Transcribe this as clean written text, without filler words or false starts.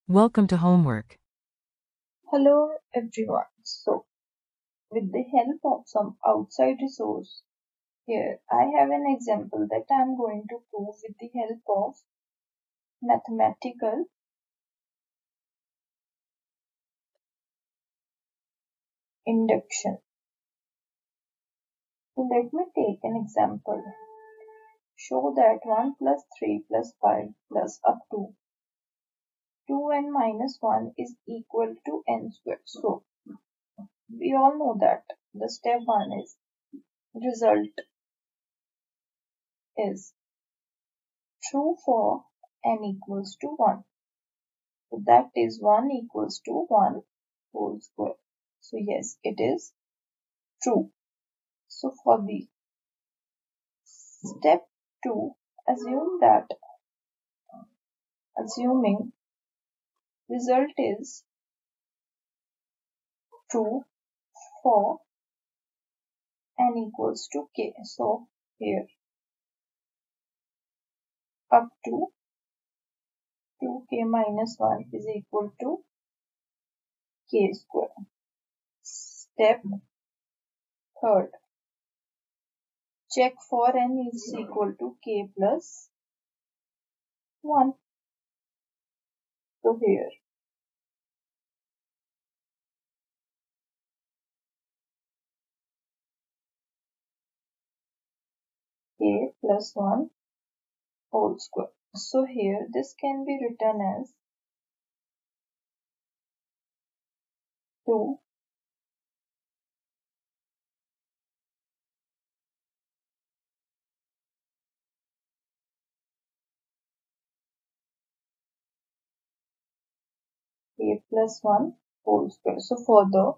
Welcome to homework. Hello everyone. With the help of some outside resource, here I have an example that I am going to prove with the help of mathematical induction. So let me take an example. Show that 1 plus 3 plus 5 plus up to 2n minus 1 is equal to n squared. So we all know that the step 1 is result is true for n equals to 1. So that is 1 equals to 1 whole square. So yes, it is true. So for the step 2, assume that assuming result is true for n equals to k. So here up to 2k minus 1 is equal to k square. Step 3, check for n is equal to k plus 1. So here k plus 1 whole square. So here this can be written as 2 k plus 1 whole square. So further